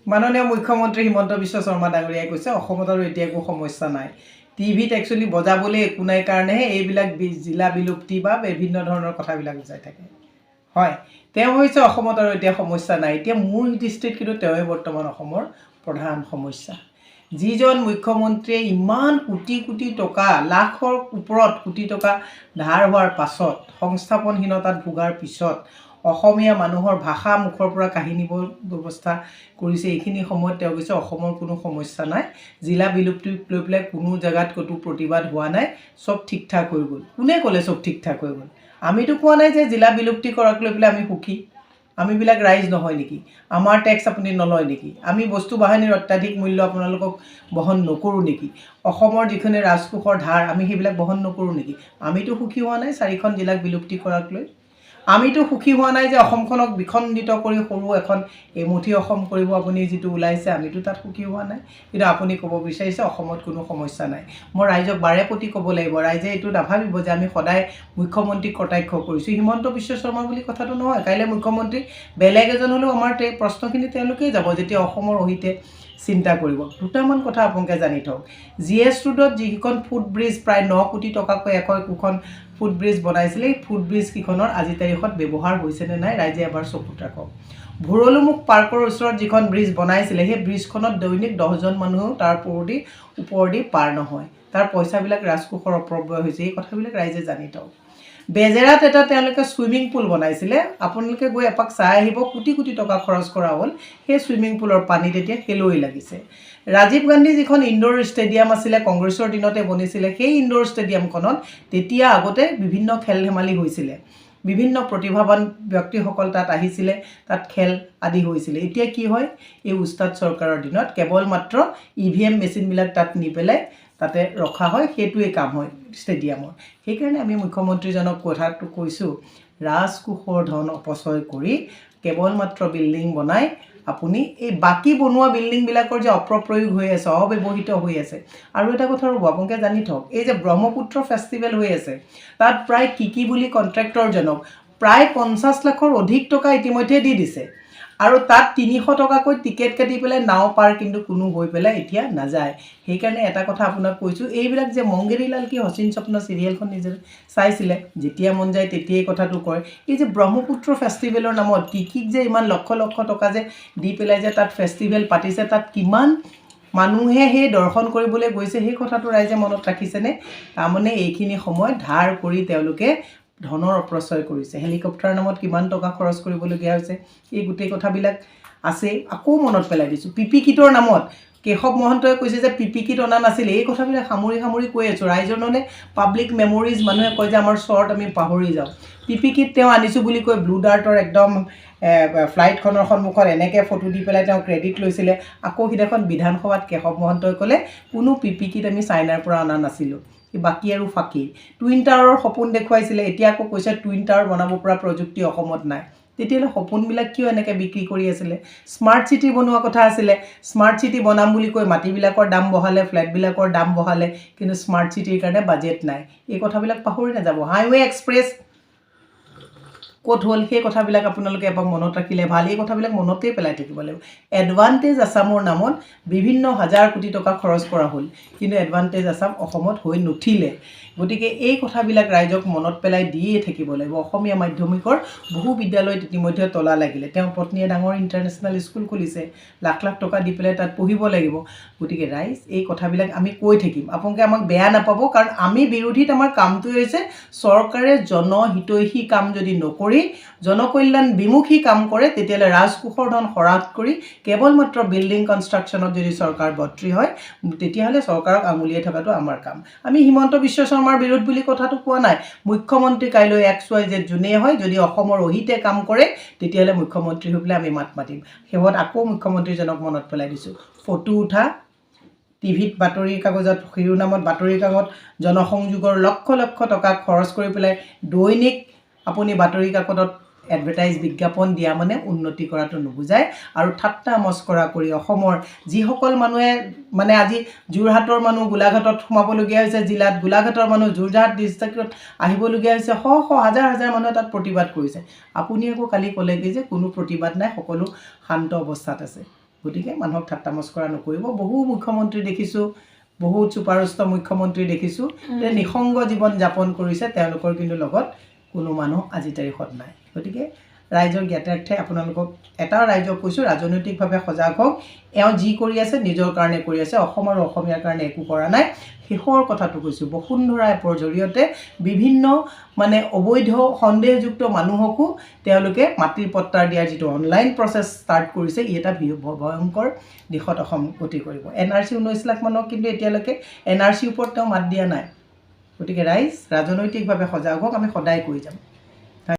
মাননীয় মুখ্যমন্ত্ৰী হিমন্ত বিশ্ব শৰ্মা ডাঙৰীয়াই কৈছে অসমত আৰু এতিয়া একো সমস্যা নাই। টিভিত একচুৱেলি বজাবলৈ একো নাই কাৰণেহে এইবিলাক জিলা বিলুপ্তি বা বিভিন্ন ধৰণৰ কথাবিলাক বুজাই থাকে। হয়, তেওঁ হৈছে অসমত আৰু এতিয়া সমস্যা নাই। এতিয়া মোৰ দৃষ্টিত কিন্তু তেওঁৱে বৰ্তমান অসমৰ প্ৰধান সমস্যা। যিজন মুখ্যমন্ত্ৰীয়ে ইমান কোটি কোটি টকা, লাখৰ ওপৰত কোটি টকা ধাৰ হোৱাৰ পাছত, সংস্থাপনহীনতাত ভোগাৰ পিছত অসমীয়া মানুহৰ ভাষা মুখৰ পৰা কাহিনী ব্যৱস্থা কৰিছে। এইখিনি সময়ত তেওঁ কৈছে অসমৰ কোনো সমস্যা নাই, জিলা বিলুপ্তি লৈ পেলাই কোনো জেগাত ক'তো প্ৰতিবাদ হোৱা নাই, চব ঠিক ঠাক হৈ গ'ল। কোনে ক'লে চব ঠিক ঠাক হৈ গ'ল? আমিতো কোৱা নাই যে জিলা বিলুপ্তি কৰাক লৈ পেলাই আমি সুখী। আমিবিলাক ৰাইজ নহয় নেকি? আমাৰ টেক্স আপুনি নলয় নেকি? আমি বস্তু বাহিনীৰ অত্যাধিক মূল্য আপোনালোকক বহন নকৰোঁ নেকি? অসমৰ যিখিনি ৰাজকোষৰ ধাৰ আমি সেইবিলাক বহন নকৰোঁ নেকি? আমিতো সুখী হোৱা নাই 4খন জিলাক বিলুপ্তি কৰাক লৈ। আমিতো সুখী হোৱা নাই যে অসমখনক বিখণ্ডিত কৰি সৰু এখন এমুঠি অসম কৰিব আপুনি যিটো ওলাইছে, আমিতো তাত সুখী হোৱা নাই। কিন্তু আপুনি ক'ব বিচাৰিছে অসমত কোনো সমস্যা নাই। মই ৰাইজক বাৰে প্ৰতি ক'ব লাগিব, ৰাইজে এইটো নাভাবিব যে আমি সদায় মুখ্যমন্ত্ৰীক কটাক্ষ কৰিছোঁ। হিমন্ত বিশ্ব শৰ্মা বুলি কথাটো নহয়। কাইলৈ মুখ্যমন্ত্ৰী বেলেগ এজন হ'লেও আমাৰ প্ৰশ্নখিনি তেওঁলোকেই যাব যেতিয়া অসমৰ অহিতে চিন্তা কৰিব। দুটামান কথা আপোনালোকে জানি থওক। GS ৰোডত যিখন ফুটব্ৰিজ প্ৰায় 9 কোটি টকাকৈ একোখন ফুটব্ৰিজ বনাইছিলে, এই ফুটব্ৰিজ কেইখনৰ আজি তাৰিখত ব্যৱহাৰ হৈছেনে নাই ৰাইজে এবাৰ চকুত ৰাখক। ভৰলুমুখ পাৰ্কৰ ওচৰত যিখন ব্ৰিজ বনাইছিলে, সেই ব্ৰিজখনত দৈনিক 10জন মানুহেও তাৰ ওপৰেদি পাৰ নহয়। তাৰ পইচাবিলাক ৰাজকোষৰ অপব্যয় হৈছে। এই কথাবিলাক ৰাইজে জানি থওক। বেজেৰাত এটা তেওঁলোকে ছুইমিং পুল বনাইছিলে, আপোনালোকে গৈ এপাক চাই আহিব, কোটি কোটি টকা খৰচ কৰা হ'ল। সেই ছুইমিং পুলৰ পানীত এতিয়া শেলৰি লাগিছে। ৰাজীৱ গান্ধী যিখন ইনডোৰ ষ্টেডিয়াম আছিলে, কংগ্ৰেছৰ দিনতে বনিছিলে, সেই ইনডোৰ ষ্টেডিয়ামখনত তেতিয়া আগতে বিভিন্ন খেল ধেমালি হৈছিলে। বিভিন্ন প্ৰতিভাৱান ব্যক্তিসকল তাত আহিছিলে, তাত খেল আদি হৈছিলে। এতিয়া কি হয়, এই উস্তাদ চৰকাৰৰ দিনত কেৱল মাত্ৰ EVM মেচিনবিলাক তাত নি পেলাই তাতে ৰখা হয়, সেইটোৱে কাম হয় ষ্টেডিয়ামৰ। সেইকাৰণে আমি মুখ্যমন্ত্ৰীজনক কথাটো কৈছোঁ, ৰাজকোষৰ ধন অপচয় কৰি কেৱল মাত্ৰ বিল্ডিং বনাই আপুনি এই বাকী বনোৱা বিল্ডিংবিলাকৰ যে অপপ্ৰয়োগ হৈ আছে, অব্যৱহৃত হৈ আছে। আৰু এটা কথা ৰ'ব, আপোনালোকে জানি থওক, এই যে ব্ৰহ্মপুত্ৰ ফেষ্টিভেল হৈ আছে, তাত প্ৰায় কি বুলি কণ্ট্ৰেক্টৰজনক প্ৰায় 50 লাখৰ অধিক টকা ইতিমধ্যে দি দিছে। আৰু তাত 300 টকাকৈ টিকেট কাটি পেলাই নাও পাৰ কিন্তু কোনো গৈ পেলাই এতিয়া নাযায়। সেইকাৰণে এটা কথা আপোনাক কৈছোঁ, এইবিলাক যে মংগেৰী লাল কি হচিন স্বপ্ন চিৰিয়েলখন নিজে চাইছিলে, যেতিয়া মন যায় তেতিয়াই কথাটো কয়। এই যে ব্ৰহ্মপুত্ৰ ফেষ্টিভেলৰ নামত কিক যে ইমান লক্ষ লক্ষ টকা যে দি পেলাই যে তাত ফেষ্টিভেল পাতিছে, তাত কিমান মানুহে সেই দৰ্শন কৰিবলৈ গৈছে, সেই কথাটো ৰাইজে মনত ৰাখিছেনে? তাৰমানে এইখিনি সময়ত ধাৰ কৰি তেওঁলোকে ধনৰ অপচয় কৰিছে। হেলিকপ্টাৰৰ নামত কিমান টকা খৰচ কৰিবলগীয়া হৈছে, এই গোটেই কথাবিলাক আছে। আকৌ মনত পেলাই দিছোঁ, পিপি কিটৰ নামত কেশৱ মহন্তই কৈছে যে পিপি কিট অনা নাছিলে। এই কথাবিলাক সামৰি কৈ আছোঁ। ৰাইজৰ মানে পাব্লিক মেমৰিজ, মানুহে কয় যে আমাৰ শ্বৰ্ট আমি পাহৰি যাওঁ। পিপি কিট তেওঁ আনিছোঁ বুলি কৈ ব্লু ডাৰ্টৰ একদম ফ্লাইটখনৰ সন্মুখত এনেকৈ ফটো দি পেলাই তেওঁ ক্ৰেডিট লৈছিলে। আকৌ সিদিনাখন বিধানসভাত কেশৱ মহন্তই ক'লে কোনো পিপি কিট আমি চাইনাৰ পৰা অনা নাছিলোঁ, বাকী আৰু ফাঁকি। টুইন টাৱাৰৰ সপোন দেখুৱাইছিলে, এতিয়া আকৌ কৈছে টুইন টাৱাৰ বনাব পৰা প্ৰযুক্তি অসমত নাই। তেতিয়াহ'লে সপোনবিলাক কিয় এনেকৈ বিক্ৰী কৰি আছিলে? স্মাৰ্ট চিটি বনোৱা কথা আছিলে, স্মাৰ্ট চিটি বনাম বুলি কৈ মাটিবিলাকৰ দাম বঢ়ালে, ফ্লেটবিলাকৰ দাম বঢ়ালে, কিন্তু স্মাৰ্ট চিটিৰ কাৰণে বাজেট নাই। এই কথাবিলাক পাহৰি নাযাব। হাইৱে এক্সপ্ৰেছ ক'ত হ'ল সেই কথাবিলাক আপোনালোকে এবাৰ মনত ৰাখিলে ভাল। এই কথাবিলাক মনতেই পেলাই থাকিব লাগিব। এডভান্টেজ আছামৰ নামত বিভিন্ন হাজাৰ কোটি টকা খৰচ কৰা হ'ল, কিন্তু এডভান্টেজ আছাম অসমত হৈ নুঠিলে। গতিকে এই কথাবিলাক ৰাইজক মনত পেলাই দিয়ে থাকিব লাগিব। অসমীয়া মাধ্যমিকৰ বহু বিদ্যালয়ত ইতিমধ্যে তলা লাগিলে। তেওঁৰ পত্নীয়ে ডাঙৰ ইণ্টাৰনেশ্যনেল স্কুল খুলিছে, লাখ লাখ টকা দি পেলাই তাত পঢ়িব লাগিব। গতিকে ৰাইজ এই কথাবিলাক আমি কৈ থাকিম, আপোনালোকে আমাক বেয়া নাপাব, কাৰণ আমি বিৰোধীত আমাৰ কামটোৱে হৈছে চৰকাৰে জনহিতৈষী কাম যদি নকৰি জনকল্যাণ বিমুখী কাম কৰে, তেতিয়াহ'লে ৰাজকোষৰ ধন হ্ৰাস কৰি কেৱল মাত্ৰ বিল্ডিং কনষ্ট্ৰাকশ্যনত যদি চৰকাৰ বৰ্তি হয়, তেতিয়াহ'লে চৰকাৰক আঙুলিয়াই থকাটো আমাৰ কাম। আমি হিমন্ত বিশ্ব শৰ্মাৰ বিৰোধ বুলি কথাটো কোৱা নাই। মুখ্যমন্ত্ৰী কাইলৈ XYZ যোনেই হয়, যদি অসমৰ অহিতে কাম কৰে, তেতিয়াহ'লে মুখ্যমন্ত্ৰী হৈ পেলাই আমি মাত মাতিম। শেহত আকৌ মুখ্যমন্ত্ৰীজনক মনত পেলাই দিছোঁ, ফটো উঠা, টিভিত বাতৰি কাগজত শিৰোনামত বাতৰি কাকত জনসংযোগৰ লক্ষ লক্ষ টকা খৰচ কৰি পেলাই দৈনিক আপুনি বাতৰি কাকতত এডভাৰটাইজ বিজ্ঞাপন দিয়া মানে উন্নতি কৰাটো নুবুজায়। আৰু ঠাট্টা মস্কৰা কৰি অসমৰ যিসকল মানুহে মানে আজি যোৰহাটৰ মানুহ গোলাঘাটত সোমাবলগীয়া হৈছে, জিলাত গোলাঘাটৰ মানুহ যোৰহাট ডিষ্ট্ৰিক্টত আহিবলগীয়া হৈছে, হাজাৰ হাজাৰ মানুহে তাত প্ৰতিবাদ কৰিছে। আপুনি আকৌ কালি ক'লেগৈ যে কোনো প্ৰতিবাদ নাই, সকলো শান্ত অৱস্থাত আছে। গতিকে মানুহক ঠাট্টা মস্কৰা নকৰিব বহু মুখ্যমন্ত্ৰী দেখিছোঁ বহু চুপাৰষ্ট মুখ্যমন্ত্ৰী দেখিছোঁ যে নিসংগ জীৱন যাপন কৰিছে তেওঁলোকৰ কিন্তু লগত কোনো মানুহ আজি তাৰিখত নাই গতিকে ৰাইজৰ জ্ঞাতাৰ্থে আপোনালোকক এটা ৰাইজক কৈছোঁ ৰাজনৈতিকভাৱে সজাগ হওক এওঁ যি কৰি আছে নিজৰ কাৰণে কৰি আছে অসম আৰু অসমীয়াৰ কাৰণে একো কৰা নাই শেষৰ কথাটো কৈছোঁ বসুন্ধৰা এপৰ জৰিয়তে বিভিন্ন মানে অবৈধ সন্দেহযুক্ত মানুহকো তেওঁলোকে মাটিৰ পট্টাৰ দিয়াৰ যিটো অনলাইন প্ৰচেছ ষ্টাৰ্ট কৰিছে ই এটা ভয়ংকৰ দিশত অসম গতি কৰিব NRC 19 লাখ মানুহক কিন্তু এতিয়ালৈকে NRC ওপৰত তেওঁ মাত দিয়া নাই গতিকে ৰাইজ ৰাজনৈতিকভাৱে সজাগ হওক আমি সদায় কৈ যাম